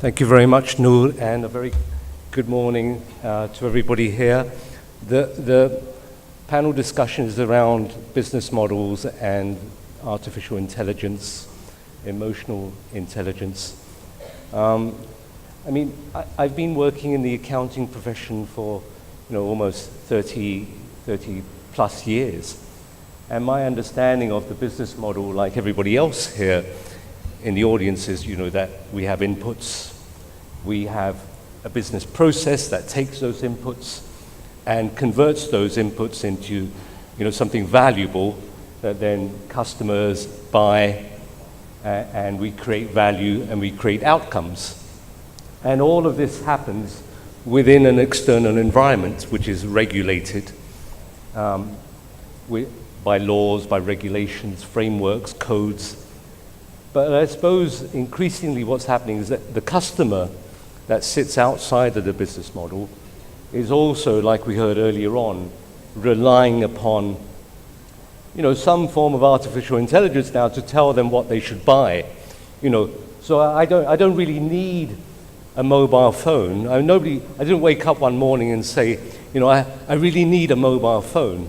Thank you very much, Noor, and a very good morning to everybody here. The panel discussion is around business models and artificial intelligence, emotional intelligence. I've been working in the accounting profession for almost 30 plus years. And my understanding of the business model, like everybody else here in the audience, is that we have inputs, we have a business process that takes those inputs and converts those inputs into something valuable that then customers buy, and we create value and we create outcomes. And all of this happens within an external environment which is regulated by laws, by regulations, frameworks, codes. But I suppose increasingly what's happening is that the customer that sits outside of the business model is also, like we heard earlier on, relying upon some form of artificial intelligence now to tell them what they should buy. So I don't really need a mobile phone. I didn't wake up one morning and say, I really need a mobile phone.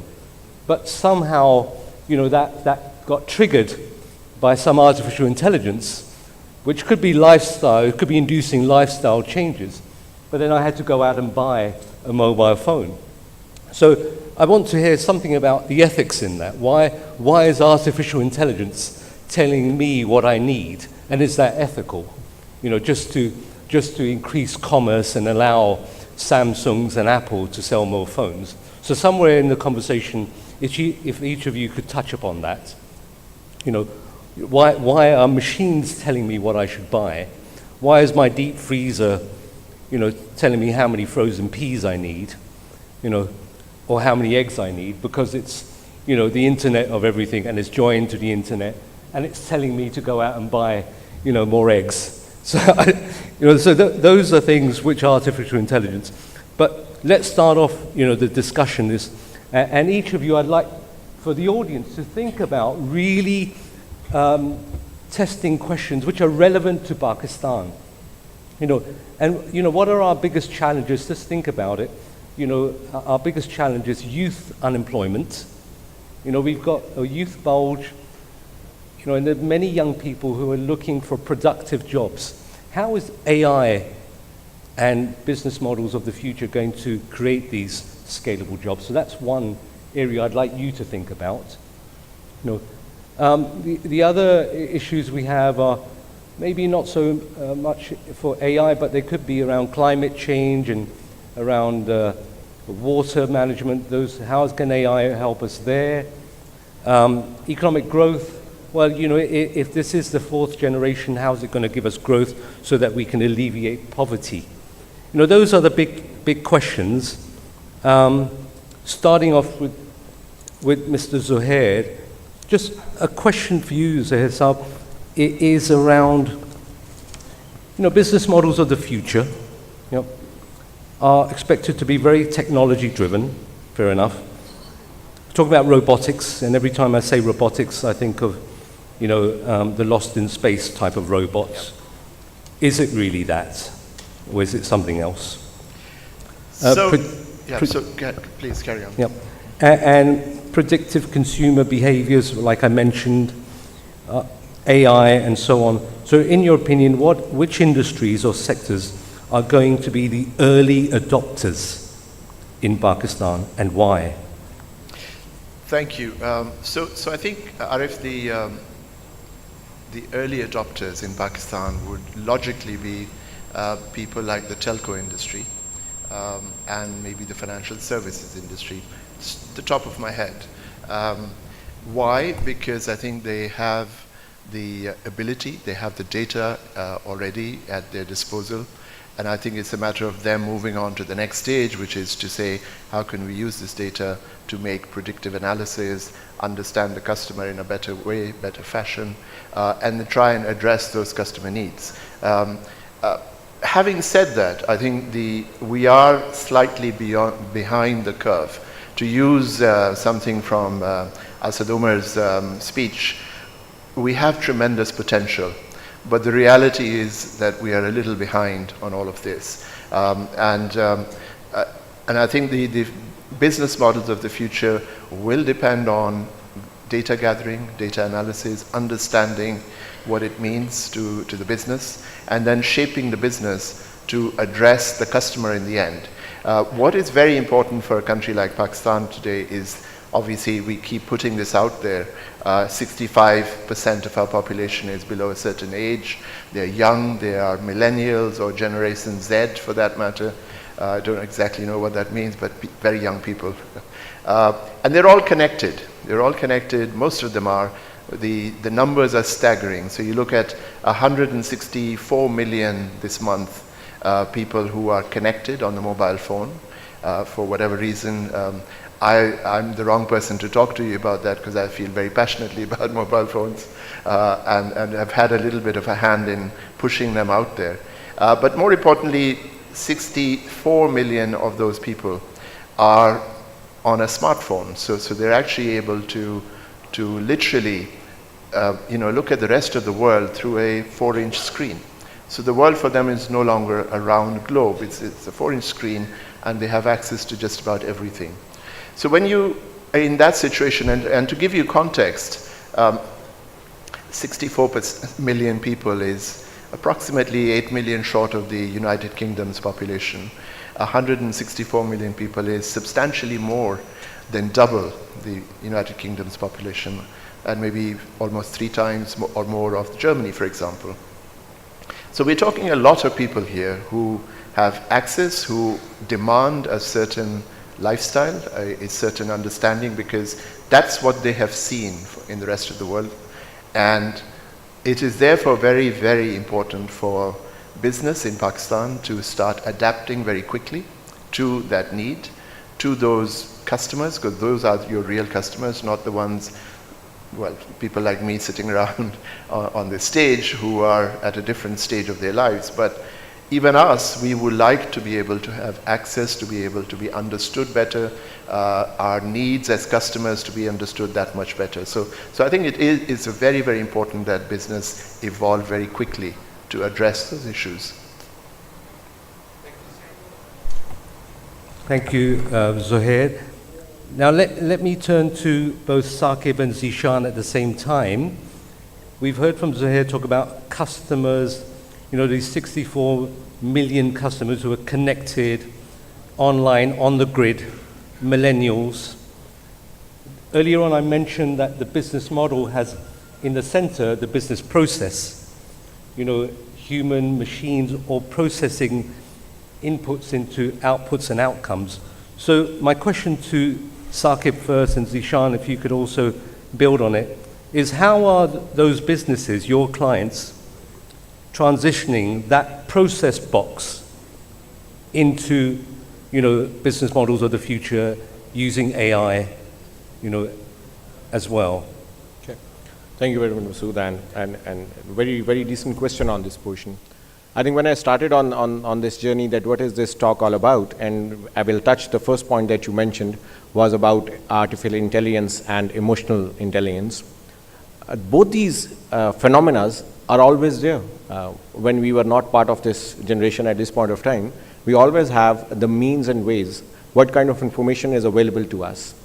But somehow, that got triggered by some artificial intelligence, which could be lifestyle, it could be inducing lifestyle changes. But then I had to go out and buy a mobile phone. So I want to hear something about the ethics in that. Why is artificial intelligence telling me what I need? And is that ethical? Just to increase commerce and allow Samsungs and Apple to sell more phones. So somewhere in the conversation, if each of you could touch upon that, why are machines telling me what I should buy? Why is my deep freezer, telling me how many frozen peas I need, or how many eggs I need? Because it's, the internet of everything, and it's joined to the internet, and it's telling me to go out and buy, more eggs. So, those are things which are artificial intelligence. But let's start off, the discussion is. And each of you, I'd like for the audience to think about really testing questions which are relevant to Pakistan. What are our biggest challenges? Just think about it. Our biggest challenge is youth unemployment. We've got a youth bulge, and there are many young people who are looking for productive jobs. How is AI and business models of the future going to create these scalable jobs? So that's one area I'd like you to think about. The other issues we have are maybe not so much for AI, but they could be around climate change and around water management. How can AI help us there? Economic growth. Well, if this is the fourth generation, how is it going to give us growth so that we can alleviate poverty? Those are the big questions. Starting off with Mr. Zuhair, just a question for you, Zuhair Saab, is around, business models of the future, are expected to be very technology driven, fair enough. Talk about robotics, and every time I say robotics, I think of, the Lost in Space type of robots. Is it really that? Or is it something else? Please carry on. Yep. And predictive consumer behaviors, like I mentioned, AI and so on. So in your opinion, which industries or sectors are going to be the early adopters in Pakistan, and why? Thank you. So I think, Arif, the early adopters in Pakistan would logically be people like the telco industry and maybe the financial services industry. It's the top of my head. Why? Because I think they have the ability, they have the data already at their disposal, and I think it's a matter of them moving on to the next stage, which is to say, how can we use this data to make predictive analysis, understand the customer in a better way, better fashion, and then try and address those customer needs. Having said that, I think we are slightly behind the curve. To use something from Asad Umar's speech, we have tremendous potential, But the reality is that we are a little behind on all of this. And I think the business models of the future will depend on data gathering, data analysis, understanding what it means to the business, and then shaping the business to address the customer in the end. What is very important for a country like Pakistan today is, obviously, we keep putting this out there. 65% of our population is below a certain age. They're young, they are millennials or Generation Z for that matter. I don't exactly know what that means, but very young people. And they're all connected. They're all connected, most of them are. The numbers are staggering. So you look at 164 million this month people who are connected on the mobile phone. For whatever reason, I'm the wrong person to talk to you about that because I feel very passionately about mobile phones and I've had a little bit of a hand in pushing them out there. But more importantly, 64 million of those people are on a smartphone. So they're actually able to literally look at the rest of the world through a 4-inch screen. So the world for them is no longer a round globe. It's a 4-inch screen and they have access to just about everything. So when you are in that situation, and to give you context, 64 million people is approximately 8 million short of the United Kingdom's population. 164 million people is substantially more than double the United Kingdom's population, and maybe almost 3 times or more of Germany, for example. So we're talking a lot of people here who have access, who demand a certain lifestyle, a certain understanding, because that's what they have seen in the rest of the world. And it is therefore very, very important for business in Pakistan to start adapting very quickly to that need, to those customers, because those are your real customers, not the ones, well, people like me sitting around on the stage who are at a different stage of their lives. But even us, we would like to be able to have access, to be able to be understood better, our needs as customers to be understood that much better. So I think it's very, very important that business evolve very quickly to address those issues. Thank you, Zuhair. Now let me turn to both Saqib and Zishan at the same time. We've heard from Zuhair talk about customers, these 64 million customers who are connected online, on the grid, millennials. Earlier on I mentioned that the business model has in the center the business process, human, machines, or processing inputs into outputs and outcomes. So my question to Saqib first, and Zishan, if you could also build on it, is how are those businesses, your clients, transitioning that process box into, business models of the future using AI, as well? Okay. Thank you very much, Masood, and very, very decent question on this portion. I think when I started on this journey, that what is this talk all about, and I will touch the first point that you mentioned was about artificial intelligence and emotional intelligence. Both these phenomena are always there. When we were not part of this generation at this point of time, we always have the means and ways what kind of information is available to us.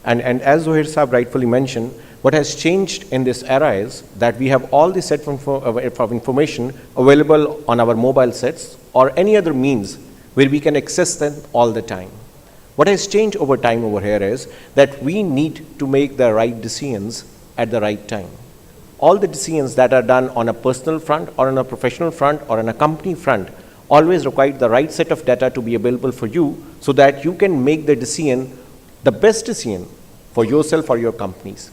And as Zuhair Saab rightfully mentioned, what has changed in this era is that we have all this set of information available on our mobile sets or any other means where we can access them all the time. What has changed over time over here is that we need to make the right decisions at the right time. All the decisions that are done on a personal front or on a professional front or on a company front always require the right set of data to be available for you so that you can make the decision, the best decision for yourself or your companies.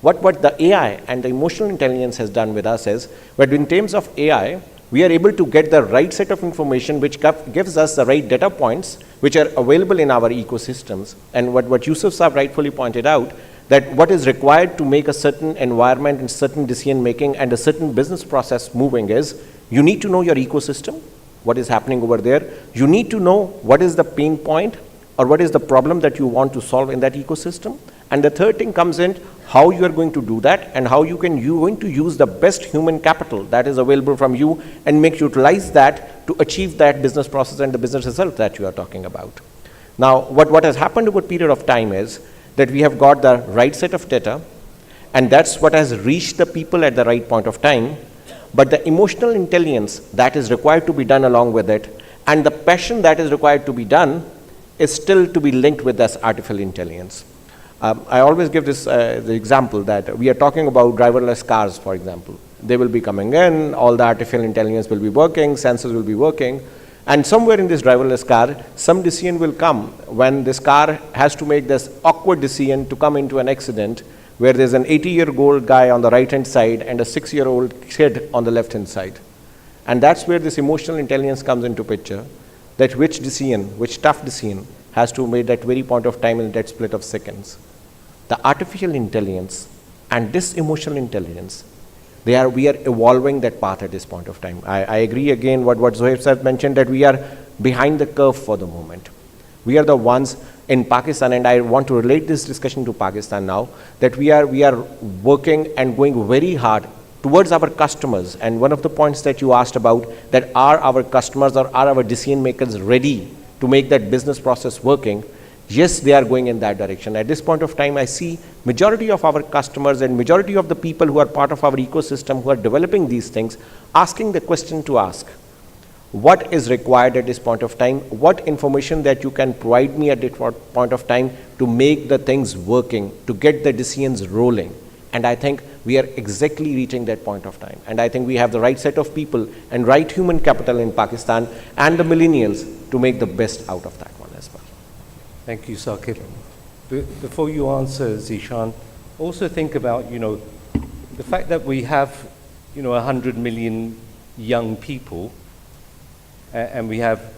What the AI and the emotional intelligence has done with us is, but in terms of AI, we are able to get the right set of information which gives us the right data points which are available in our ecosystems. And what Yusuf Saab rightfully pointed out, that what is required to make a certain environment and certain decision making and a certain business process moving is, you need to know your ecosystem, what is happening over there. You need to know what is the pain point or what is the problem that you want to solve in that ecosystem. And the third thing comes in how you are going to do that and how you going to use the best human capital that is available from you and make utilize that to achieve that business process and the business result that you are talking about. Now, what has happened over a period of time is that we have got the right set of data, and that's what has reached the people at the right point of time. But the emotional intelligence that is required to be done along with it, and the passion that is required to be done, is still to be linked with this artificial intelligence. I always give this the example that we are talking about driverless cars, for example. They will be coming in, all the artificial intelligence will be working, sensors will be working, and somewhere in this driverless car, some decision will come when this car has to make this awkward decision to come into an accident where there's an 80-year-old guy on the right-hand side and a 6-year-old kid on the left-hand side. And that's where this emotional intelligence comes into picture, that which decision, which tough decision, has to be made at very point of time in that split of seconds. The artificial intelligence and this emotional intelligence, we are evolving that path at this point of time. I agree again what Zohaib sir mentioned, that we are behind the curve for the moment. We are the ones in Pakistan, and I want to relate this discussion to Pakistan now, that we are working and going very hard towards our customers. And one of the points that you asked about, that are our customers or are our decision makers ready to make that business process working? Yes, they are going in that direction. At this point of time, I see majority of our customers and majority of the people who are part of our ecosystem who are developing these things, asking the question to ask, what is required at this point of time? What information that you can provide me at this point of time to make the things working, to get the decisions rolling? And I think we are exactly reaching that point of time. And I think we have the right set of people and right human capital in Pakistan and the millennials to make the best out of that one as well. Thank you, Saqib. Before you answer, Zishan, also think about, the fact that we have, 100 million young people, and we have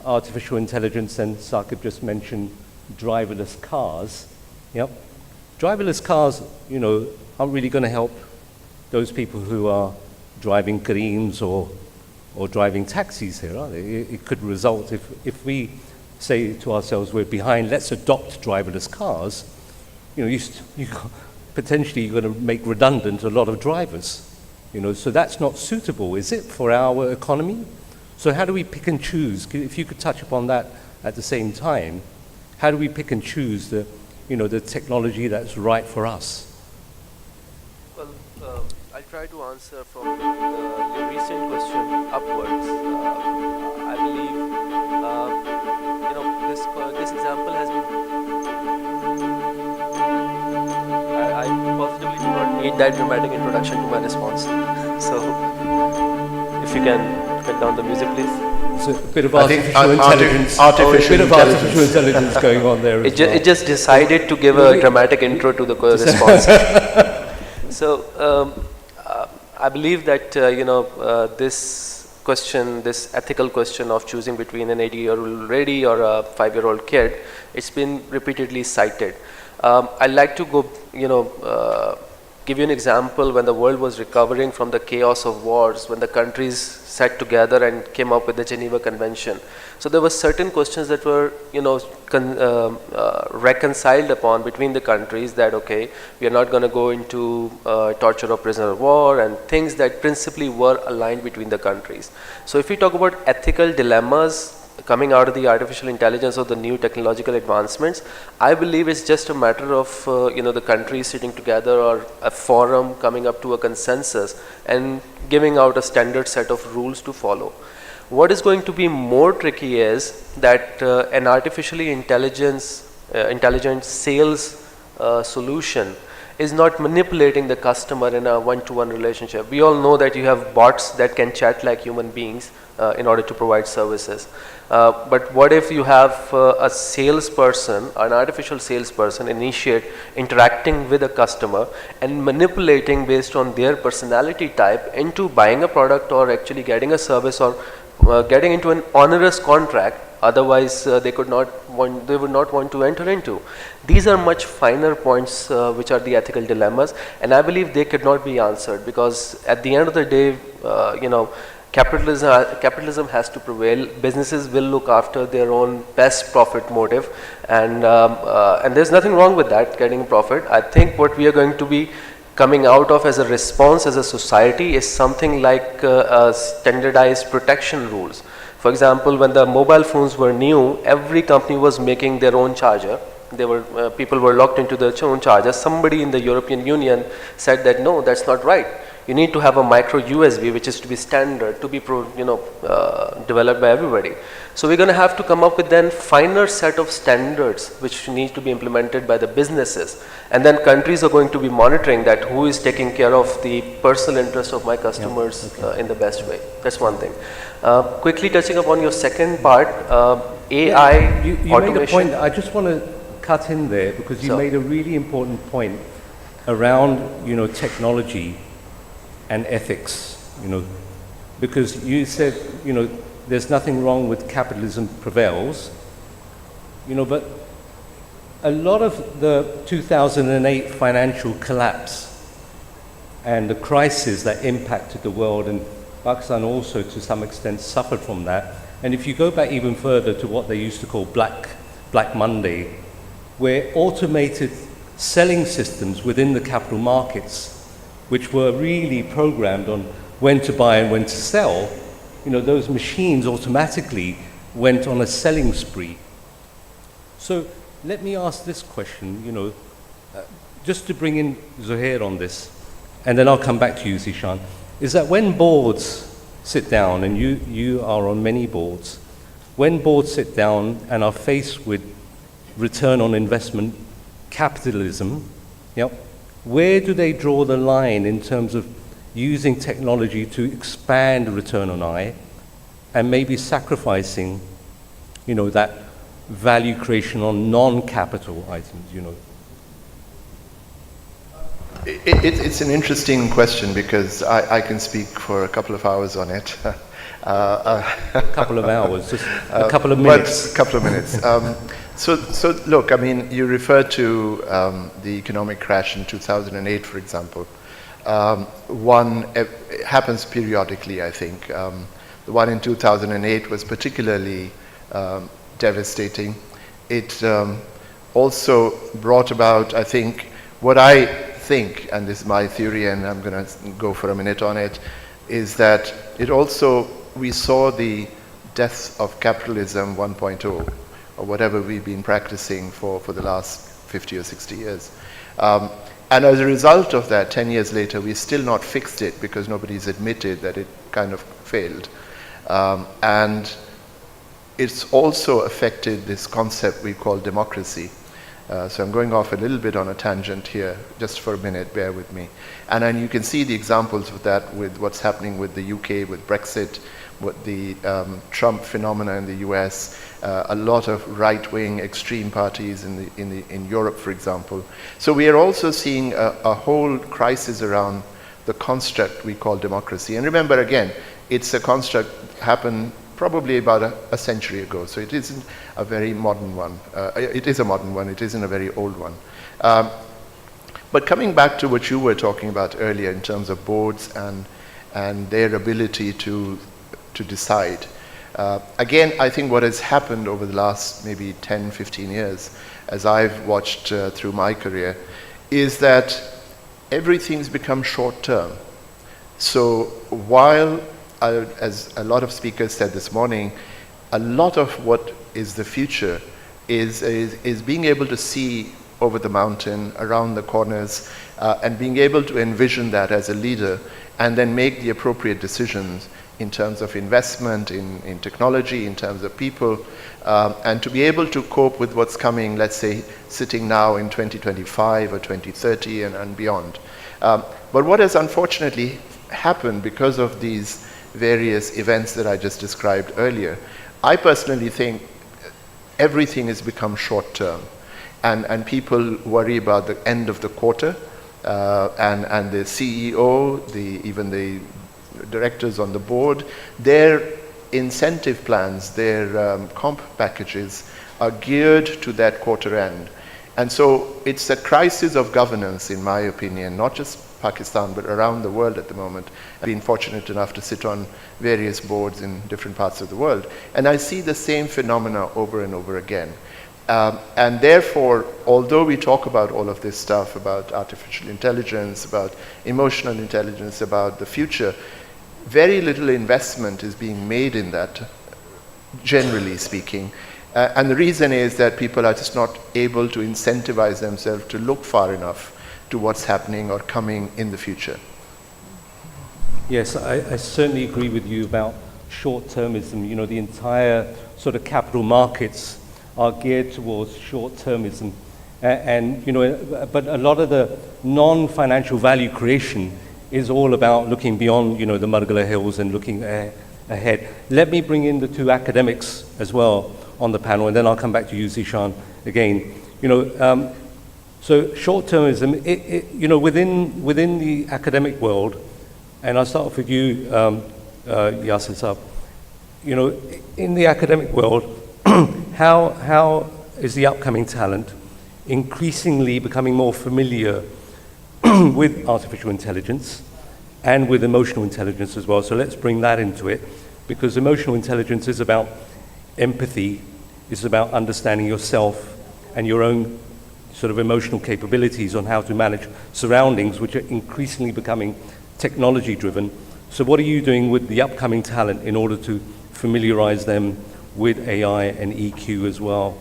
artificial intelligence, and Saqib just mentioned driverless cars. Yep. Driverless cars, aren't really going to help those people who are driving Kareems or driving taxis here, are they? It could result, if we say to ourselves we're behind, let's adopt driverless cars, potentially you're going to make redundant a lot of drivers. So that's not suitable, is it, for our economy? So how do we pick and choose? If you could touch upon that at the same time, how do we pick and choose the technology that's right for us? Well, I'll try to answer from the recent question upwards. I believe, this example has been. I positively do not need that dramatic introduction to my response. So, if you can. Down the music, please. It's a bit of artificial intelligence. Artificial intelligence going on there. It just decided to give a dramatic intro to the response. So I believe that this question, this ethical question of choosing between an 80-year-old lady or a 5-year-old kid, it's been repeatedly cited. I'd like to go, give you an example when the world was recovering from the chaos of wars, when the countries sat together and came up with the Geneva Convention. So there were certain questions that were, reconciled upon between the countries, that okay, we are not going to go into torture of prisoner of war, and things that principally were aligned between the countries. So if we talk about ethical dilemmas coming out of the artificial intelligence or the new technological advancements, I believe it's just a matter of the countries sitting together or a forum coming up to a consensus and giving out a standard set of rules to follow. What is going to be more tricky is that an artificially intelligent sales solution is not manipulating the customer in a one-to-one relationship. We all know that you have bots that can chat like human beings in order to provide services. But what if you have a salesperson, an artificial salesperson, initiate interacting with a customer and manipulating based on their personality type into buying a product or actually getting a service or getting into an onerous contract, otherwise they would not want to enter into. These are much finer points which are the ethical dilemmas, and I believe they could not be answered, because at the end of the day, capitalism has to prevail. Businesses will look after their own best profit motive, and there's nothing wrong with that, getting profit. I think what we are going to be coming out of as a response as a society is something like standardized protection rules. For example, when the mobile phones were new, every company was making their own charger. People were locked into their own charger. Somebody in the European Union said that no, that's not right. You need to have a micro USB, which is to be standard, to be developed by everybody. So we're going to have to come up with then finer set of standards which need to be implemented by the businesses, and then countries are going to be monitoring that who is taking care of the personal interest of my customers in the best way. That's one thing. Quickly touching upon your second part, AI, you automation. made a point. I just want to cut in there because you made a really important point around technology and ethics, because you said, there's nothing wrong with capitalism prevails, but a lot of the 2008 financial collapse and the crisis that impacted the world, and Pakistan also to some extent suffered from that. And if you go back even further to what they used to call Black Monday, where automated selling systems within the capital markets, which were really programmed on when to buy and when to sell, those machines automatically went on a selling spree. So let me ask this question, just to bring in Zuhair on this, and then I'll come back to you, Zishan, is that when boards sit down, and you are on many boards, when boards sit down and are faced with return on investment capitalism, where do they draw the line in terms of using technology to expand return on I and maybe sacrificing, that value creation on non-capital items, It's an interesting question because I can speak for a couple of hours on it. A couple of hours, just a couple of minutes. A couple of minutes. So look, you referred to the economic crash in 2008, for example. One happens periodically, I think. The one in 2008 was particularly devastating. It also brought about, I think, what I think, and this is my theory, and I'm going to go for a minute on it, is that it also, we saw the death of capitalism 1.0, or whatever we've been practicing for the last 50 or 60 years. And as a result of that, 10 years later, we've still not fixed it because nobody's admitted that it kind of failed. And it's also affected this concept we call democracy. So I'm going off a little bit on a tangent here, just for a minute, bear with me. And then you can see the examples of that with what's happening with the UK, with Brexit, with the Trump phenomena in the US, a lot of right-wing extreme parties in Europe, for example. So we are also seeing a whole crisis around the construct we call democracy. And remember, again, it's a construct happened probably about a century ago, so it isn't a very modern one. It is a modern one, it isn't a very old one. But coming back to what you were talking about earlier in terms of boards and their ability to decide. Again, I think what has happened over the last maybe 10, 15 years, as I've watched through my career, is that everything's become short-term. So while, as a lot of speakers said this morning, a lot of what is the future is being able to see over the mountain, around the corners, and being able to envision that as a leader and then make the appropriate decisions in terms of investment, in technology, in terms of people, and to be able to cope with what's coming, let's say, sitting now in 2025 or 2030 and beyond. But what has unfortunately happened because of these various events that I just described earlier, I personally think everything has become short-term. And people worry about the end of the quarter, and the CEO, even the directors on the board, their incentive plans, their comp packages are geared to that quarter end. And so it's a crisis of governance, in my opinion, not just Pakistan, but around the world at the moment. I've been fortunate enough to sit on various boards in different parts of the world, and I see the same phenomena over and over again. And therefore, although we talk about all of this stuff, about artificial intelligence, about emotional intelligence, about the future, very little investment is being made in that, generally speaking. And the reason is that people are just not able to incentivize themselves to look far enough to what's happening or coming in the future. Yes, I certainly agree with you about short-termism. You know, the entire sort of capital markets are geared towards short-termism. And, you know, but a lot of the non-financial value creation is all about looking beyond, you know, the Margala Hills and looking ahead. Let me bring in the two academics as well on the panel, and then I'll come back to you, Zishan, again. You know, so short-termism, you know, within the academic world, and I'll start off with you, Yasir Saab. You know, in the academic world, how is the upcoming talent increasingly becoming more familiar with artificial intelligence and with emotional intelligence as well? So let's bring that into it, because emotional intelligence is about empathy, it's about understanding yourself and your own sort of emotional capabilities on how to manage surroundings, which are increasingly becoming technology driven. So what are you doing with the upcoming talent in order to familiarize them with AI and EQ as well?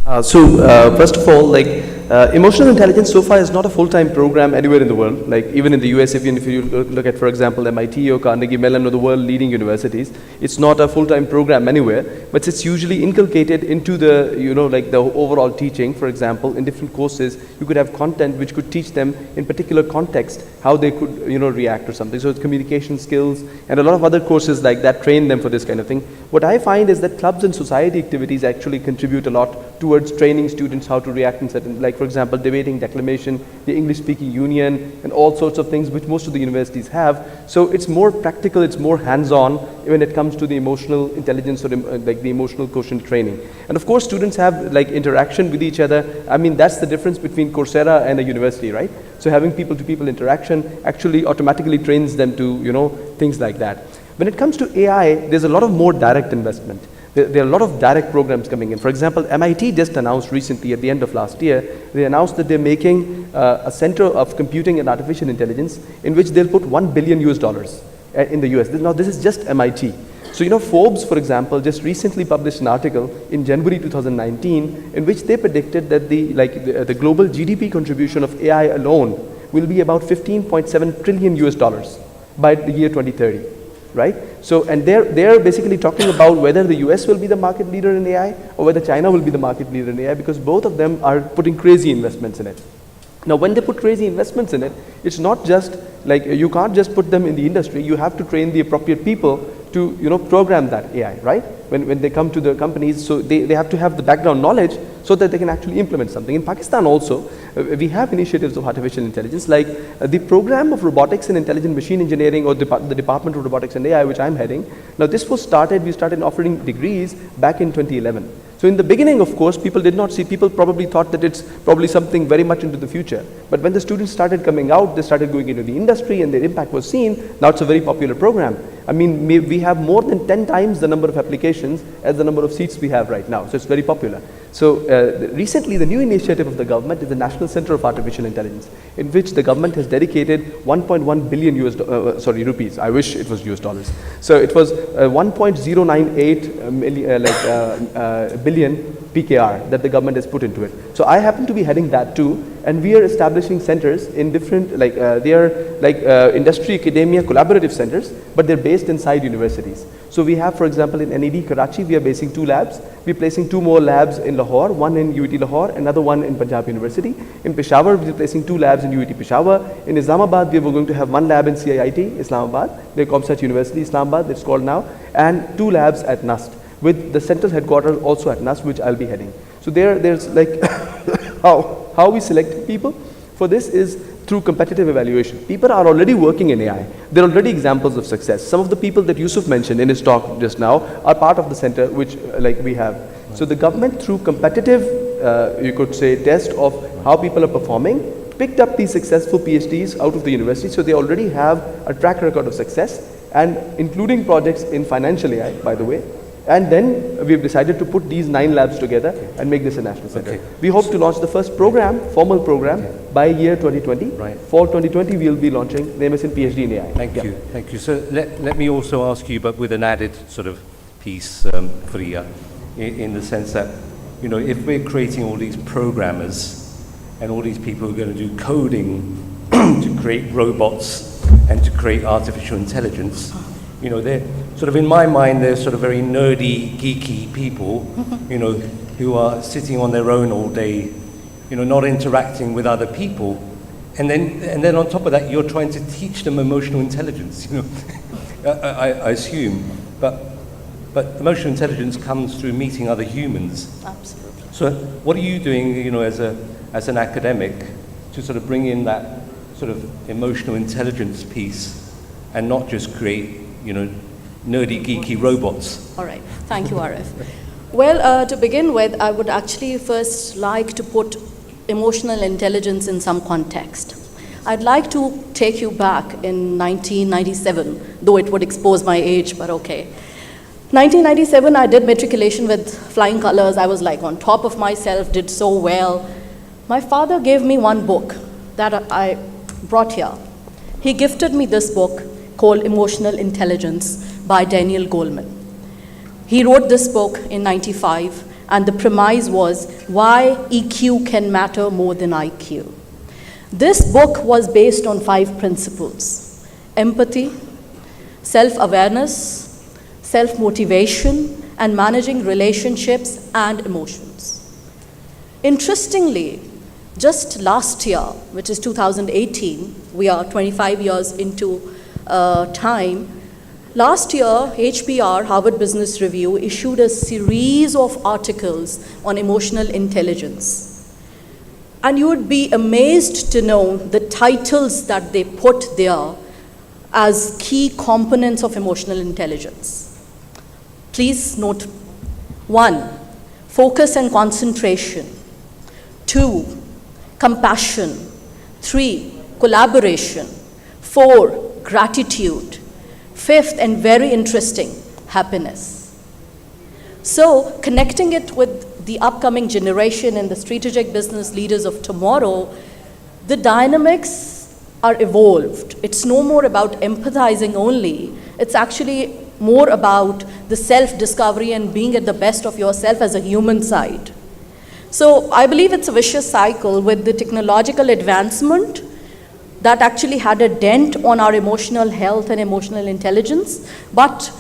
First of all, emotional intelligence so far is not a full-time program anywhere in the world. Like even in the US, if you look at, for example, MIT or Carnegie Mellon or the world leading universities, it's not a full-time program anywhere, but it's usually inculcated into the, you know, like the overall teaching. For example, in different courses, you could have content which could teach them in particular context how they could, you know, react or something. So it's communication skills and a lot of other courses like that train them for this kind of thing. What I find is that clubs and society activities actually contribute a lot towards training students how to react in certain, like for example, debating, declamation, the English-speaking union, and all sorts of things which most of the universities have. So it's more practical, it's more hands-on when it comes to the emotional intelligence or like the emotional quotient training. And of course, students have like interaction with each other. I mean, that's the difference between Coursera and a university, right? So having people-to-people interaction actually automatically trains them to, you know, things like that. When it comes to AI, there's a lot of more direct investment. There are a lot of direct programs coming in. For example, MIT just announced recently at the end of last year, they announced that they're making a center of computing and artificial intelligence in which they'll put $1 billion in the US. Now this is just MIT. So, you know, Forbes, for example, just recently published an article in January 2019 in which they predicted that the global GDP contribution of AI alone will be about $15.7 trillion by the year 2030. Right? So, and they're basically talking about whether the US will be the market leader in AI or whether China will be the market leader in AI, because both of them are putting crazy investments in it. Now, when they put crazy investments in it, it's not just like, you can't just put them in the industry, you have to train the appropriate people to, you know, program that AI, right? When they come to the companies, so they have to have the background knowledge so that they can actually implement something. In Pakistan also, we have initiatives of artificial intelligence, like the program of robotics and intelligent machine engineering, or the Department of Robotics and AI, which I'm heading. Now this was started, we started offering degrees back in 2011. So in the beginning, of course, people did not see, people probably thought that it's probably something very much into the future. But when the students started coming out, they started going into the industry and their impact was seen. Now it's a very popular program. I mean, we have more than 10 times the number of applications as the number of seats we have right now. So it's very popular. So recently, the new initiative of the government is the National Center of Artificial Intelligence, in which the government has dedicated 1.1 billion rupees. I wish it was US dollars. So it was 1.098 billion PKR that the government has put into it. So I happen to be heading that too, and we are establishing centers in different, they are industry, academia, collaborative centers, but they're based inside universities. So we have, for example, in NED Karachi, we are basing 2 labs. We're placing 2 more labs in Lahore, one in UT Lahore, another one in Punjab University. In Peshawar, we're placing 2 labs in UT Peshawar. In Islamabad, we were going to have 1 lab in CIIT, Islamabad, the Comsat University, Islamabad, it's called now, and 2 labs at NUST, with the central headquarters also at NUST, which I'll be heading. So there's like, how we select people for this is through competitive evaluation. People are already working in AI. There are already examples of success. Some of the people that Yusuf mentioned in his talk just now are part of the center which we have. So the government, through competitive you could say, test of how people are performing, picked up these successful PhDs out of the university, so they already have a track record of success, and including projects in financial AI, by the way. And then we've decided to put these 9 labs together and make this a national center. Okay. We hope to launch the first program, formal program, by year 2020. Right. For 2020, we'll be launching the MSN PhD in AI. Thank you, thank you. So let me also ask you, but with an added sort of piece, Priya, in the sense that, you know, if we're creating all these programmers and all these people who are going to do coding to create robots and to create artificial intelligence, you know, they're sort of, in my mind, they're sort of very nerdy, geeky people, you know, who are sitting on their own all day, you know, not interacting with other people. And then on top of that, you're trying to teach them emotional intelligence, you know, I assume. But emotional intelligence comes through meeting other humans. Absolutely. So what are you doing, you know, as an academic to sort of bring in that sort of emotional intelligence piece and not just create, you know, nerdy, geeky robots? All right. Thank you, Arif. Well, to begin with, I would actually first like to put emotional intelligence in some context. I'd like to take you back in 1997, though it would expose my age, but okay. 1997, I did matriculation with flying colors. I was like on top of myself, did so well. My father gave me one book that I brought here. He gifted me this book called Emotional Intelligence by Daniel Goleman. He wrote this book in 95, and the premise was why EQ can matter more than IQ. This book was based on 5 principles: empathy, self-awareness, self-motivation, and managing relationships and emotions. Interestingly, just last year, which is 2018, we are 25 years into time, last year, HBR, Harvard Business Review, issued a series of articles on emotional intelligence. And you would be amazed to know the titles that they put there as key components of emotional intelligence. Please note: 1, focus and concentration; 2, compassion; 3, collaboration; 4, gratitude; 5th, and very interesting, happiness. So, connecting it with the upcoming generation and the strategic business leaders of tomorrow, the dynamics are evolved. It's no more about empathizing only. It's actually more about the self-discovery and being at the best of yourself as a human side. So I believe it's a vicious cycle with the technological advancement that actually had a dent on our emotional health and emotional intelligence, but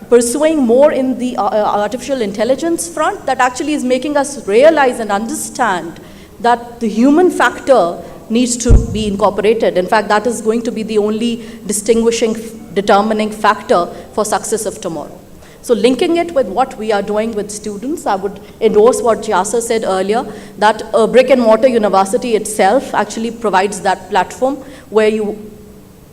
pursuing more in the artificial intelligence front that actually is making us realize and understand that the human factor needs to be incorporated. In fact, that is going to be the only distinguishing, determining factor for success of tomorrow. So linking it with what we are doing with students, I would endorse what Yasser said earlier, that a brick and mortar university itself actually provides that platform where you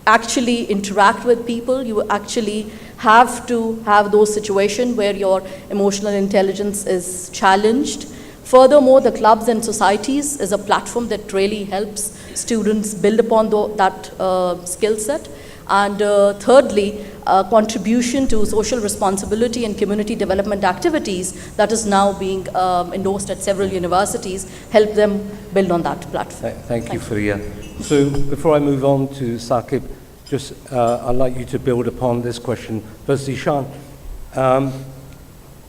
actually interact with people, you actually have to have those situations where your emotional intelligence is challenged. Furthermore, the clubs and societies is a platform that really helps students build upon that skill set. And thirdly, contribution to social responsibility and community development activities that is now being endorsed at several universities, help them build on that platform. Thank you, Faria. So before I move on to Saqib, just I'd like you to build upon this question. Firstly, Sean,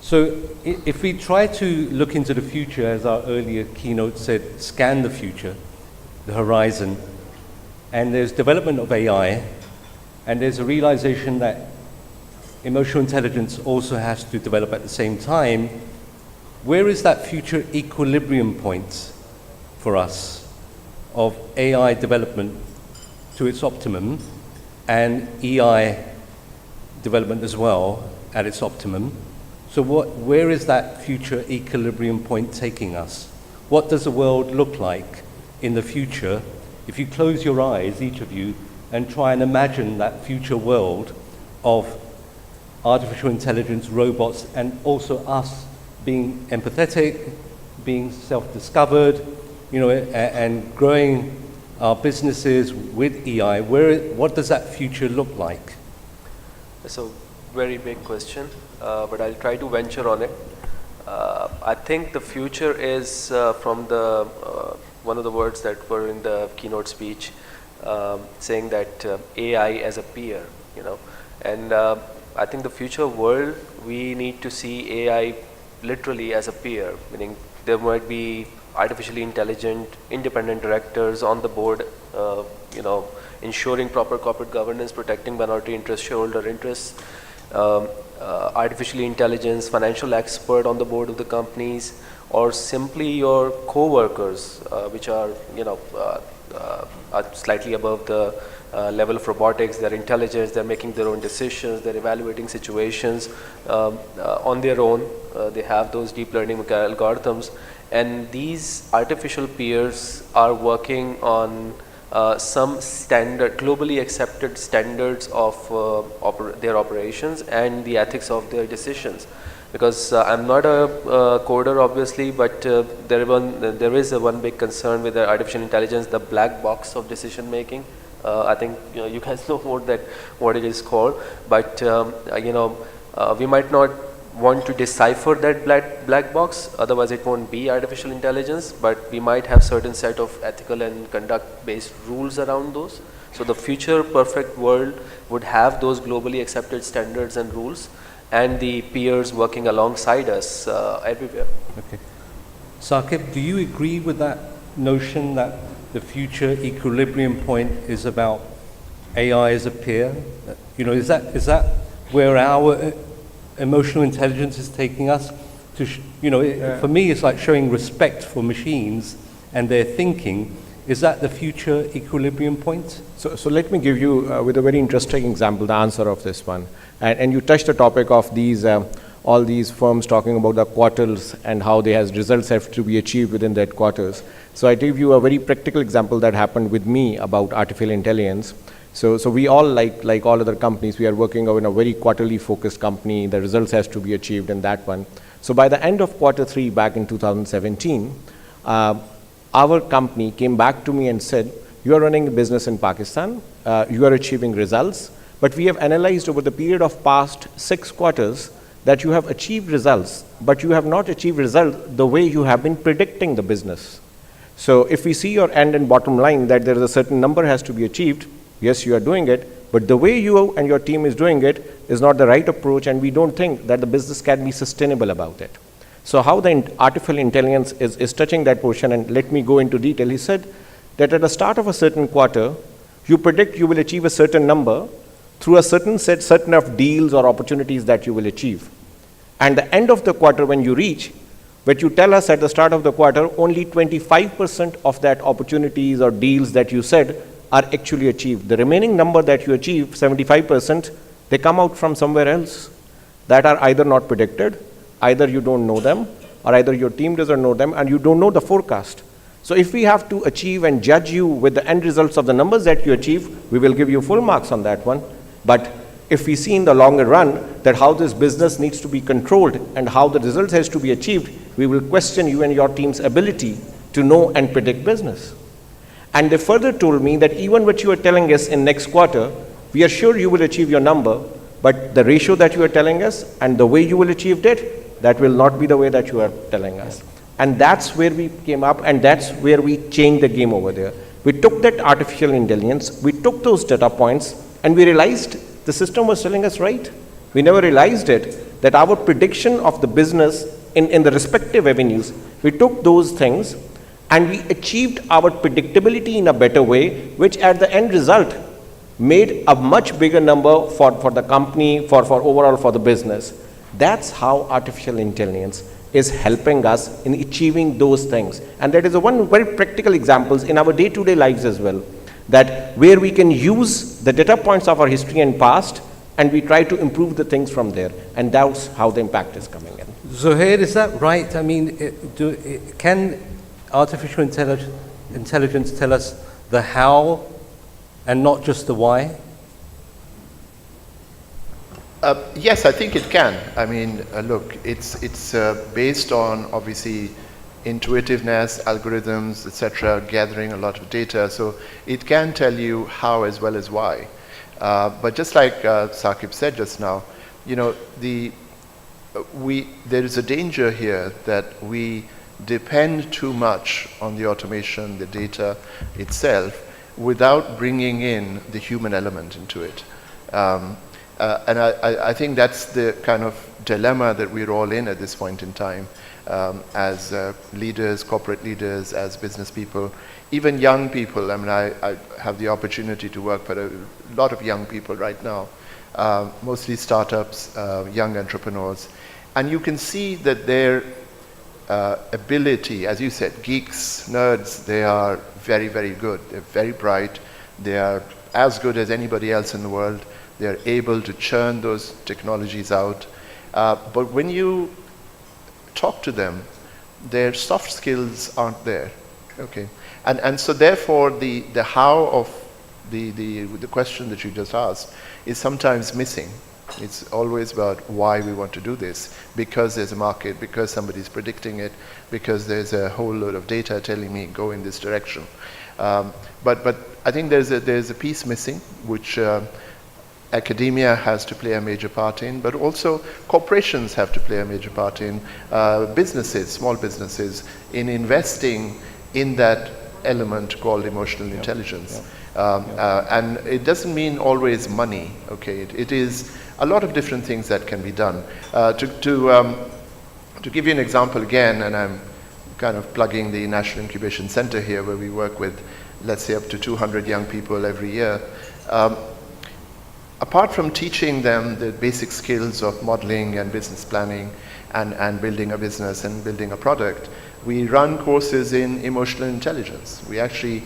so if we try to look into the future, as our earlier keynote said, scan the future, the horizon, and there's development of AI, and there's a realization that emotional intelligence also has to develop at the same time, where is that future equilibrium point for us of AI development to its optimum and EI development as well at its optimum? So where is that future equilibrium point taking us? What does the world look like in the future? If you close your eyes, each of you, and try and imagine that future world of artificial intelligence, robots, and also us being empathetic, being self-discovered, and growing our businesses with EI, what does that future look like? It's a very big question, but I'll try to venture on it. I think the future is from the one of the words that were in the keynote speech, saying that AI as a peer, and I think the future world, we need to see AI literally as a peer, meaning there might be artificially intelligent independent directors on the board, ensuring proper corporate governance, protecting minority interests, shareholder interests, artificially intelligence financial expert on the board of the companies, or simply your co-workers, which are are slightly above the level of robotics. They're intelligent, they're making their own decisions, they're evaluating situations on their own. They have those deep learning algorithms, and these artificial peers are working on some standard, globally accepted standards of their operations and the ethics of their decisions. Because I'm not a coder, obviously, but there is one big concern with the artificial intelligence, the black box of decision making. I think you guys know what it is called, but we might not want to decipher that black box, otherwise it won't be artificial intelligence, but we might have certain set of ethical and conduct based rules around those. So the future perfect world would have those globally accepted standards and rules, and the peers working alongside us everywhere. Okay. Saqib, do you agree with that notion that the future equilibrium point is about AI as a peer? Is that where our emotional intelligence is taking us? For me, it's like showing respect for machines and their thinking. Is that the future equilibrium point? So let me give you, with a very interesting example, the answer of this one. And you touched the topic of these, all these firms talking about the quarters and how results have to be achieved within that quarters. So I give you a very practical example that happened with me about artificial intelligence. So we all, like all other companies, we are working in a very quarterly focused company. The results has to be achieved in that one. So by the end of Q3 back in 2017, our company came back to me and said, you are running a business in Pakistan, you are achieving results, but we have analyzed over the period of past 6 quarters that you have achieved results, but you have not achieved results the way you have been predicting the business. So if we see your end and bottom line that there is a certain number has to be achieved, yes, you are doing it, but the way you and your team is doing it is not the right approach, and we don't think that the business can be sustainable about it. So how the artificial intelligence is touching that portion, and let me go into detail. He said that at the start of a certain quarter, you predict you will achieve a certain number through a certain of deals or opportunities that you will achieve. And the end of the quarter when you reach, but you tell us at the start of the quarter, only 25% of that opportunities or deals that you said are actually achieved. The remaining number that you achieve, 75%, they come out from somewhere else that are either not predicted, either you don't know them, or either your team doesn't know them, and you don't know the forecast. So if we have to achieve and judge you with the end results of the numbers that you achieve, we will give you full marks on that one. But if we see in the longer run that how this business needs to be controlled and how the results has to be achieved, we will question you and your team's ability to know and predict business. And they further told me that even what you are telling us in next quarter, we are sure you will achieve your number, but the ratio that you are telling us and the way you will achieve it, that will not be the way that you are telling us. And that's where we came up, and that's where we changed the game over there. We took that artificial intelligence, we took those data points, and we realized the system was telling us right. We never realized it, that our prediction of the business in the respective avenues, we took those things and we achieved our predictability in a better way, which at the end result made a much bigger number for the company, for overall for the business. That's how artificial intelligence is helping us in achieving those things. And that is one very practical examples in our day-to-day lives as well, that where we can use the data points of our history and past, and we try to improve the things from there. And that's how the impact is coming in. Zuhair, is that right? I mean, can artificial intelligence tell us the how and not just the why? Yes, I think it can. I mean, look, it's based on obviously intuitiveness, algorithms, etc., gathering a lot of data. So it can tell you how as well as why. But just like Saqib said just now, you know, there is a danger here that we depend too much on the automation, the data itself, without bringing in the human element into it. And I think that's the kind of dilemma that we're all in at this point in time, as leaders, corporate leaders, as business people, even young people. I mean, I have the opportunity to work for a lot of young people right now, mostly startups, young entrepreneurs. And you can see that their ability, as you said, geeks, nerds, they are very, very good. They're very bright. They are as good as anybody else in the world. They're able to churn those technologies out. But when you talk to them, their soft skills aren't there. Okay, and so therefore the how of the question that you just asked is sometimes missing. It's always about why we want to do this, because there's a market, because somebody's predicting it, because there's a whole load of data telling me go in this direction. But I think there's a piece missing, which academia has to play a major part in, but also corporations have to play a major part in, businesses, small businesses, in investing in that element called emotional intelligence. And it doesn't mean always money, okay? It is a lot of different things that can be done. To give you an example again, and I'm kind of plugging the National Incubation Center here, where we work with, let's say, up to 200 young people every year. Apart from teaching them the basic skills of modeling and business planning and building a business and building a product, we run courses in emotional intelligence. We actually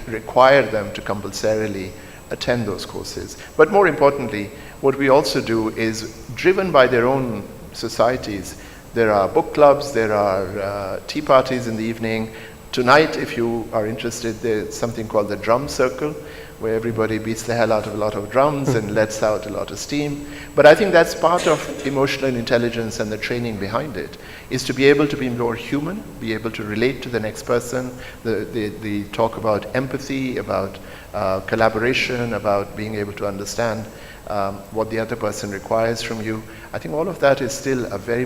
require them to compulsorily attend those courses. But more importantly, what we also do is, driven by their own societies, there are book clubs, there are tea parties in the evening. Tonight, if you are interested, there's something called the drum circle, where everybody beats the hell out of a lot of drums and lets out a lot of steam. But I think that's part of emotional intelligence, and the training behind it is to be able to be more human, be able to relate to the next person, the talk about empathy, about collaboration, about being able to understand what the other person requires from you. I think all of that is still a very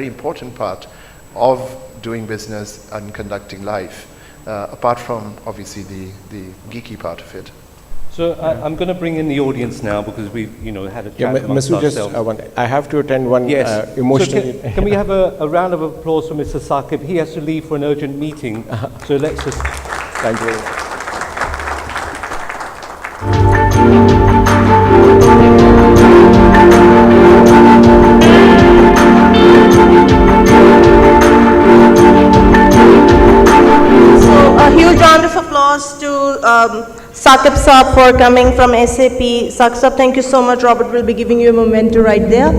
important part of doing business and conducting life. Apart from, obviously, the geeky part of it. So I'm going to bring in the audience now, because we've had a chat amongst ourselves. I have to attend one emotional... So can we have a round of applause for Mr. Saqib? He has to leave for an urgent meeting, so let's just... Thank you. Saqib Saab for coming from SAP. Saqib Saab, thank you so much. Robert will be giving you a memento right there.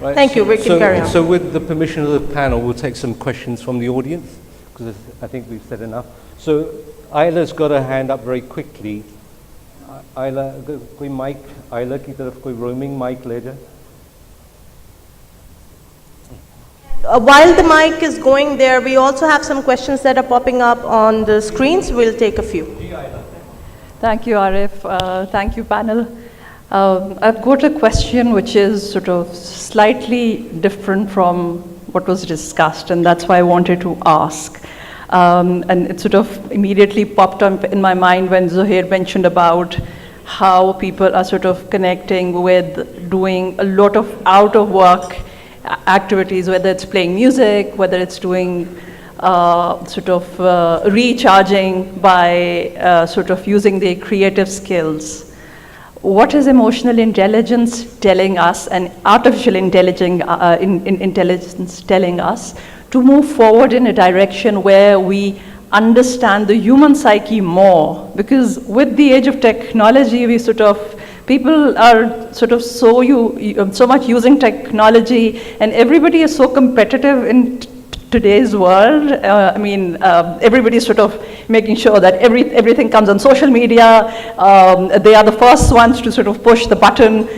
Right, thank you. We can carry on. So with the permission of the panel, we'll take some questions from the audience, because I think we've said enough. So Ayla's got her hand up very quickly. Ayla, koi mic, Ayla ki taraf koi roaming mic le ja. While the mic is going there, we also have some questions that are popping up on the screens. We'll take a few. Thank you, Arif. Thank you, panel. I've got a question which is sort of slightly different from what was discussed, and that's why I wanted to ask. And it sort of immediately popped up in my mind when Zuhair mentioned about how people are sort of connecting with doing a lot of out-of-work activities, whether it's playing music, whether it's doing recharging by sort of using their creative skills. What is emotional intelligence telling us, and artificial intelligence telling us to move forward in a direction where we understand the human psyche more? Because with the age of technology, people are sort of so much using technology, and everybody is so competitive in today's world. Everybody's sort of making sure that everything comes on social media. They are the first ones to sort of push the button.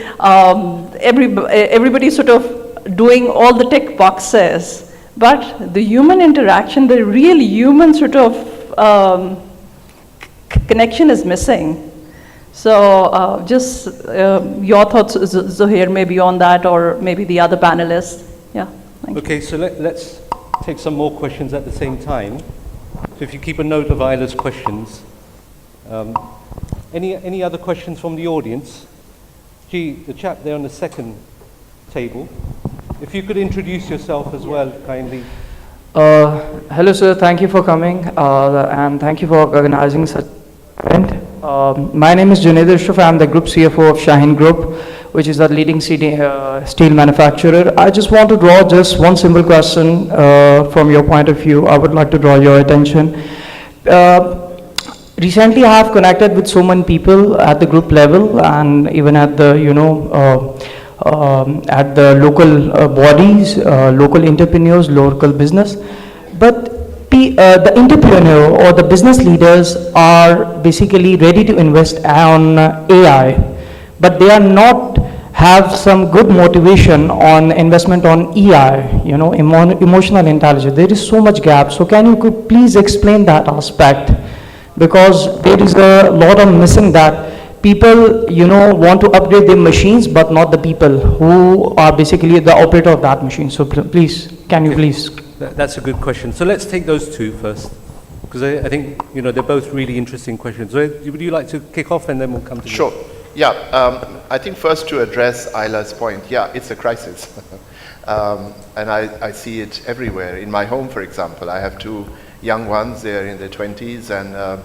Everybody sort of doing all the tick boxes, but the human interaction, the real human sort of connection is missing. So just your thoughts, Zuhair, maybe on that, or maybe the other panelists. Yeah, thank you. Okay, so let's take some more questions at the same time. So if you keep a note of Isla's questions. Any other questions from the audience? Gee, the chap there on the second table. If you could introduce yourself as well, kindly. Hello, sir. Thank you for coming, and thank you for organizing such an event. My name is Junaid Ashraf. I am the Group CFO of Shaheen Group, which is the leading steel manufacturer. I just want to draw just one simple question from your point of view. I would like to draw your attention. Recently, I have connected with so many people at the group level and even at the, at the local bodies, local entrepreneurs, local business. But the entrepreneur or the business leaders are basically ready to invest on AI, but they are not have some good motivation on investment on EI, emotional intelligence. There is so much gap. So can you please explain that aspect? Because there is a lot of missing that people, want to upgrade their machines, but not the people who are basically the operator of that machine. So please, can you please? That's a good question. So let's take those two first, because I think, they're both really interesting questions. So would you like to kick off and then we'll come to you? Sure. Yeah, I think first to address Isla's point, yeah, it's a crisis. And I see it everywhere. In my home, for example, I have two young ones, they're in their 20s, and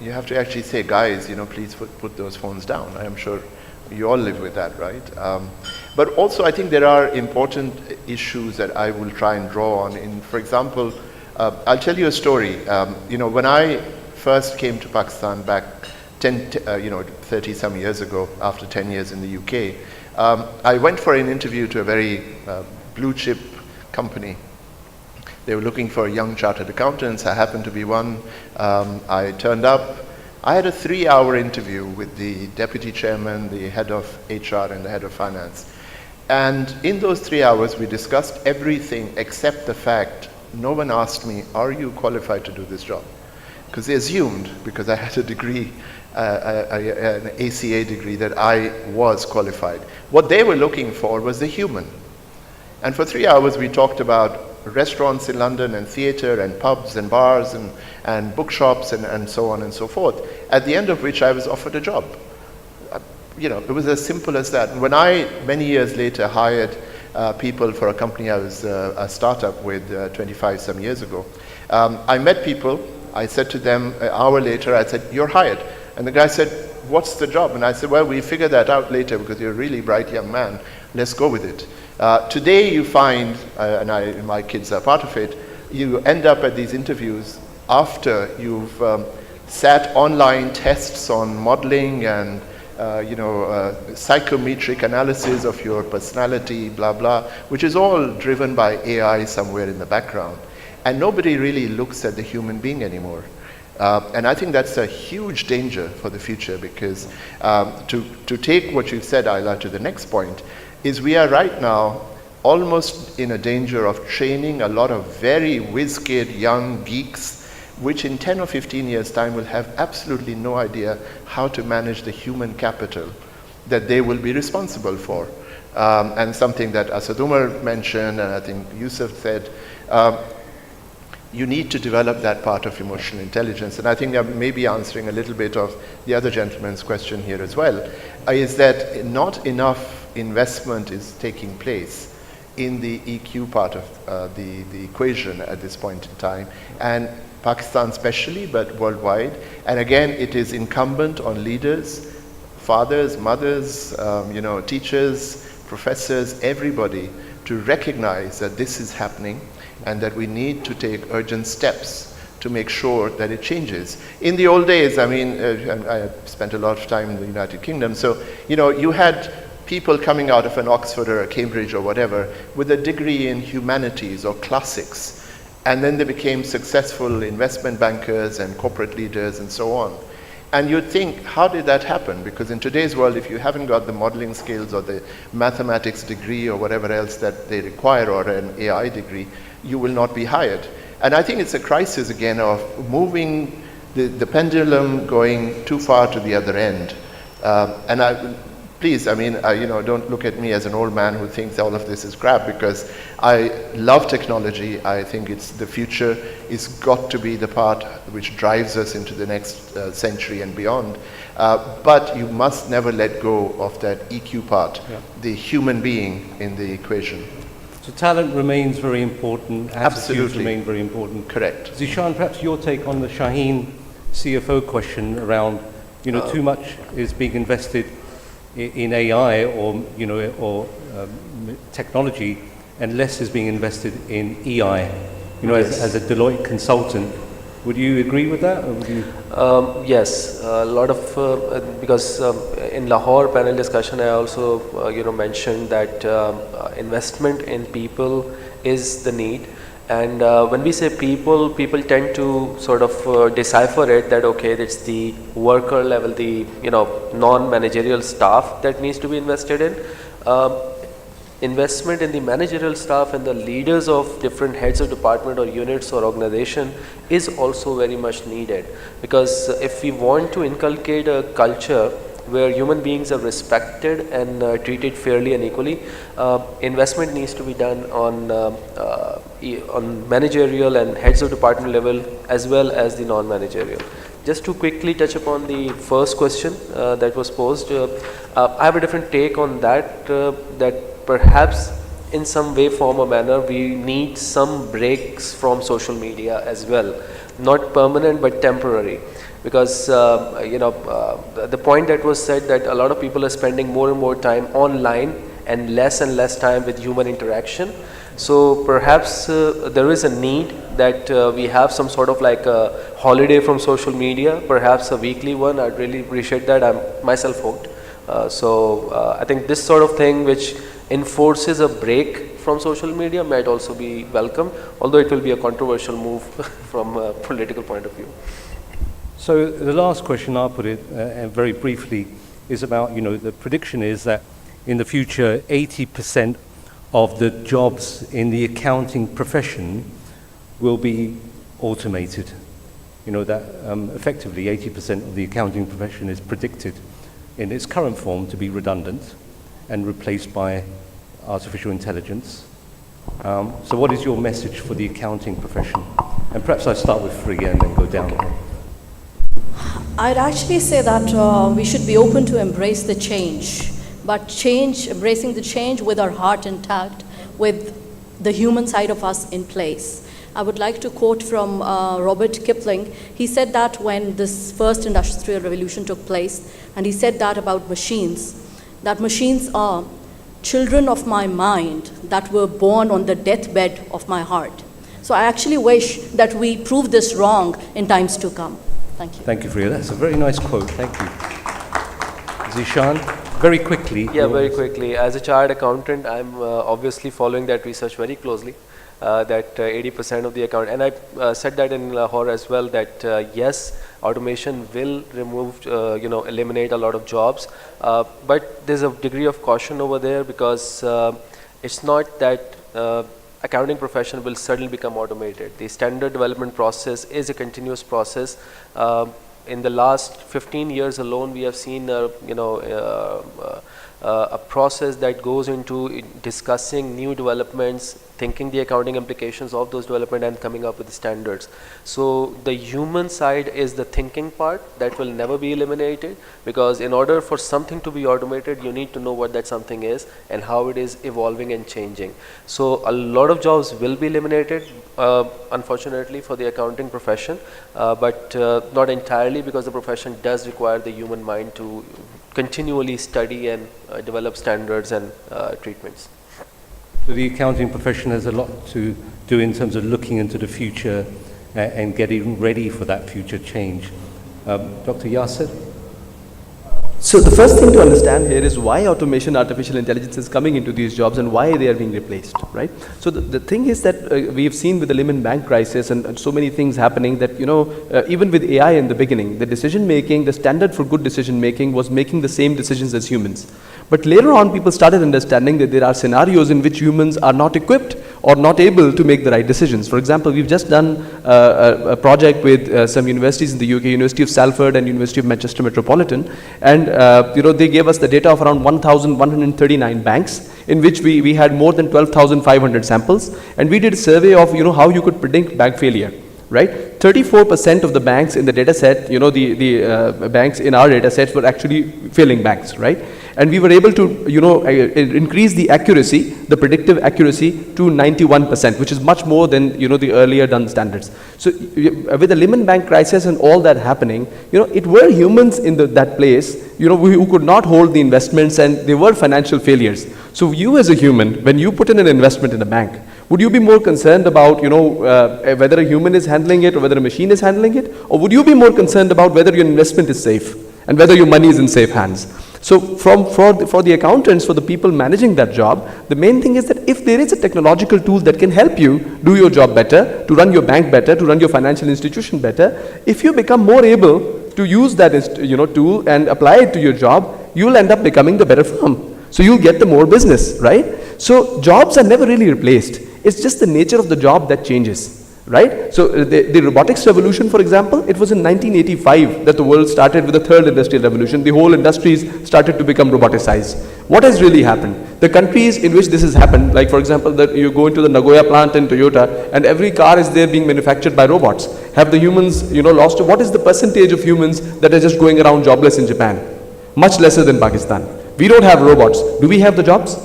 you have to actually say, guys, please put those phones down. I am sure you all live with that, right? But also, I think there are important issues that I will try and draw on. For example, I'll tell you a story. When I first came to Pakistan back 30 some years ago, after 10 years in the UK, I went for an interview to a very blue chip company. They were looking for young chartered accountants. I happened to be one. I turned up. I had a 3-hour interview with the deputy chairman, the head of HR, and the head of finance. And in those 3 hours, we discussed everything except the fact no one asked me, are you qualified to do this job? Because they assumed, because I had a degree, an ACCA degree, that I was qualified. What they were looking for was the human. And for 3 hours, we talked about restaurants in London and theatre and pubs and bars and bookshops and so on and so forth, at the end of which I was offered a job. It was as simple as that. When I, many years later, hired people for a company I was a startup with 25 some years ago, I met people. I said to them an hour later, I said, you're hired. And the guy said, what's the job? And I said, well, we figure that out later because you're a really bright young man. Let's go with it. Today you find, and my kids are part of it, you end up at these interviews after you've sat online tests on modeling and psychometric analysis of your personality, blah, blah, which is all driven by AI somewhere in the background. And nobody really looks at the human being anymore. And I think that's a huge danger for the future because to take what you've said, Isla, to the next point, is we are right now almost in a danger of training a lot of very whiz-kid young geeks, which in 10 or 15 years' time will have absolutely no idea how to manage the human capital that they will be responsible for. And something that Asad Umar mentioned, and I think Yusuf said, you need to develop that part of emotional intelligence. And I think I may be answering a little bit of the other gentleman's question here as well, is that not enough investment is taking place in the EQ part of the equation at this point in time, and Pakistan especially, but worldwide. And again, it is incumbent on leaders, fathers, mothers, teachers, professors, everybody, to recognize that this is happening and that we need to take urgent steps to make sure that it changes. In the old days, I spent a lot of time in the United Kingdom, so you had people coming out of an Oxford or a Cambridge or whatever with a degree in humanities or classics, and then they became successful investment bankers and corporate leaders and so on. And you'd think, how did that happen? Because in today's world, if you haven't got the modeling skills or the mathematics degree or whatever else that they require, or an AI degree, you will not be hired. And I think it's a crisis again of moving the pendulum going too far to the other end. Please, don't look at me as an old man who thinks all of this is crap, because I love technology. I think it's the future is got to be the part which drives us into the next century and beyond. But you must never let go of that EQ part, the human being in the equation. So talent remains very important, attitudes remain very important. Correct. Zishan, perhaps your take on the Shaheen CFO question around, too much is being invested in AI or technology, and less is being invested in EI. As a Deloitte consultant, would you agree with that? Or would you? Yes, a lot of because in Lahore panel discussion, I also mentioned that investment in people is the need. And when we say people tend to sort of decipher it that, okay, it's the worker level, the non-managerial staff that needs to be invested in. Investment in the managerial staff and the leaders of different heads of department or units or organization is also very much needed. Because if we want to inculcate a culture where human beings are respected and treated fairly and equally, investment needs to be done on managerial and heads of department level as well as the non-managerial. Just to quickly touch upon the first question that was posed, I have a different take on that, that perhaps in some way, form or manner, we need some breaks from social media as well. Not permanent, but temporary. Because the point that was said that a lot of people are spending more and more time online and less time with human interaction. So perhaps there is a need that we have some sort of like a holiday from social media, perhaps a weekly one. I'd really appreciate that. I'm myself hooked. I think this sort of thing which enforces a break from social media might also be welcome, although it will be a controversial move from a political point of view. So the last question, I'll put it very briefly, is about, the prediction is that in the future, 80% of the jobs in the accounting profession will be automated. That effectively 80% of the accounting profession is predicted in its current form to be redundant and replaced by artificial intelligence. So what is your message for the accounting profession? And perhaps I start with Freya and then go down. I'd actually say that we should be open to embrace the change, but embracing the change with our heart intact, with the human side of us in place. I would like to quote from Robert Kipling. He said that when this first industrial revolution took place, and he said that about machines, that machines are children of my mind that were born on the deathbed of my heart. So I actually wish that we prove this wrong in times to come. Thank you. Thank you, Freya. That's a very nice quote. Thank you. Zishan, very quickly. Yeah, very quickly. As a chartered accountant, I'm obviously following that research very closely. That 80% of the account, and I said that in Lahore as well, that yes, automation will remove, eliminate a lot of jobs, but there's a degree of caution over there, because it's not that accounting profession will suddenly become automated. The standard development process is a continuous process. In the last 15 years alone, we have seen a process that goes into discussing new developments, thinking the accounting implications of those development, and coming up with the standards. So the human side is the thinking part that will never be eliminated, because in order for something to be automated, you need to know what that something is and how it is evolving and changing. So a lot of jobs will be eliminated, unfortunately, for the accounting profession, but not entirely, because the profession does require the human mind to continually study and develop standards and treatments. So the accounting profession has a lot to do in terms of looking into the future and getting ready for that future change. Dr. Yasser? So the first thing to understand here is why automation, artificial intelligence is coming into these jobs and why they are being replaced, right? So the thing is that we have seen with the Lehman Bank crisis and so many things happening that, even with AI in the beginning, the decision making, the standard for good decision making was making the same decisions as humans. But later on, people started understanding that there are scenarios in which humans are not equipped or not able to make the right decisions. For example, we've just done a project with some universities in the UK, University of Salford and University of Manchester Metropolitan, and they gave us the data of around 1,139 banks, in which we had more than 12,500 samples, and we did a survey of how you could predict bank failure. Right, 34% of the banks in the data set, the banks in our data sets were actually failing banks, right? And we were able to, increase the accuracy, the predictive accuracy to 91%, which is much more than, the earlier done standards. So with the Lehman Bank crisis and all that happening, it were humans in that place, who could not hold the investments, and they were financial failures. So you as a human, when you put in an investment in a bank, would you be more concerned about, whether a human is handling it or whether a machine is handling it? Or would you be more concerned about whether your investment is safe and whether your money is in safe hands? So for the accountants, for the people managing that job, the main thing is that if there is a technological tool that can help you do your job better, to run your bank better, to run your financial institution better, if you become more able to use that tool and apply it to your job, you'll end up becoming the better firm. So you'll get the more business, right? So jobs are never really replaced. It's just the nature of the job that changes, right? So the robotics revolution, for example, it was in 1985 that the world started with the third industrial revolution. The whole industries started to become roboticized. What has really happened? The countries in which this has happened, like for example, that you go into the Nagoya plant in Toyota, and every car is there being manufactured by robots. Have the humans, lost? What is the percentage of humans that are just going around jobless in Japan? Much lesser than Pakistan. We don't have robots. Do we have the jobs?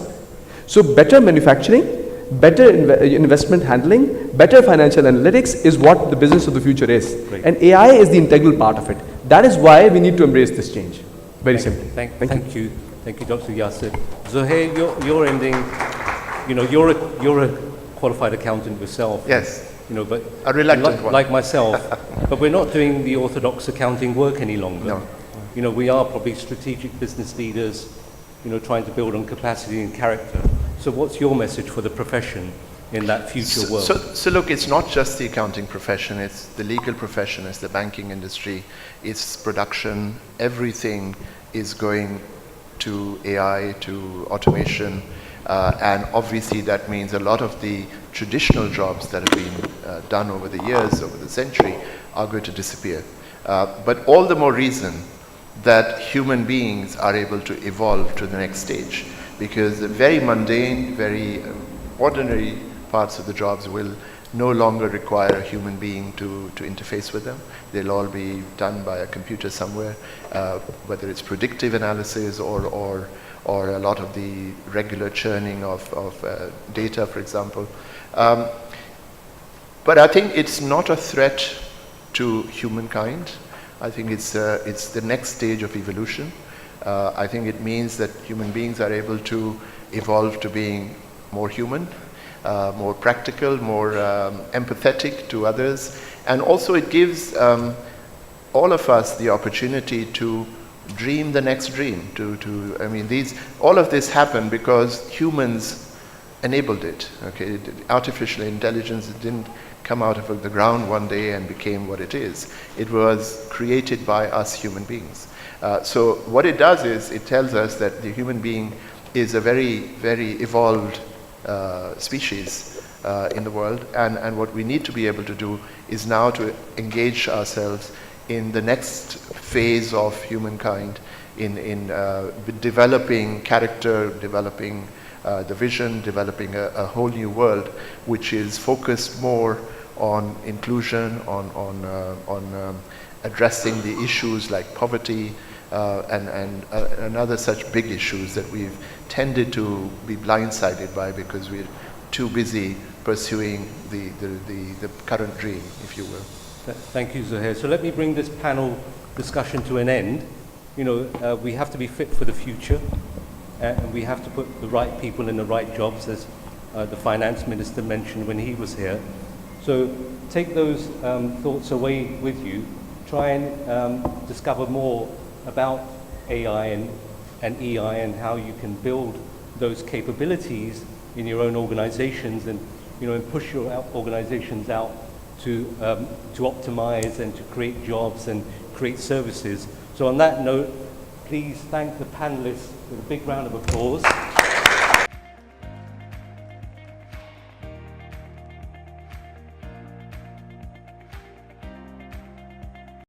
So better manufacturing, better investment handling, better financial analytics is what the business of the future is. Right. And AI is the integral part of it. That is why we need to embrace this change. Very simply. Thank you. Thank you, Dr. Yasir. Zohair, you're ending, you're a qualified accountant yourself. Yes. But a reluctant one. Like myself. But we're not doing the orthodox accounting work any longer. No. We are probably strategic business leaders, trying to build on capacity and character. So what's your message for the profession in that future world? So look, it's not just the accounting profession, it's the legal profession, it's the banking industry, it's production, everything is going to AI, to automation, and obviously that means a lot of the traditional jobs that have been done over the years, over the century, are going to disappear. But all the more reason that human beings are able to evolve to the next stage, because the very mundane, very ordinary parts of the jobs will no longer require a human being to interface with them. They'll all be done by a computer somewhere, whether it's predictive analysis or a lot of the regular churning of data, for example. But I think it's not a threat to humankind. I think it's the next stage of evolution. I think it means that human beings are able to evolve to being more human, more practical, more empathetic to others, and also it gives all of us the opportunity to dream the next dream. All of this happened because humans enabled it. Okay, artificial intelligence didn't come out of the ground one day and became what it is. It was created by us human beings. So what it does is it tells us that the human being is a very, very evolved species in the world, and what we need to be able to do is now to engage ourselves in the next phase of humankind in developing character, developing the vision, developing a whole new world which is focused more on inclusion, on addressing the issues like poverty and other such big issues that we've tended to be blindsided by because we're too busy pursuing the current dream, if you will. Thank you, Zohair. So let me bring this panel discussion to an end. We have to be fit for the future, and we have to put the right people in the right jobs, as the finance minister mentioned when he was here. So take those thoughts away with you. Try and discover more about AI and EI and how you can build those capabilities in your own organizations and, and push your organizations out to optimize and to create jobs and create services. So on that note, please thank the panelists with a big round of applause.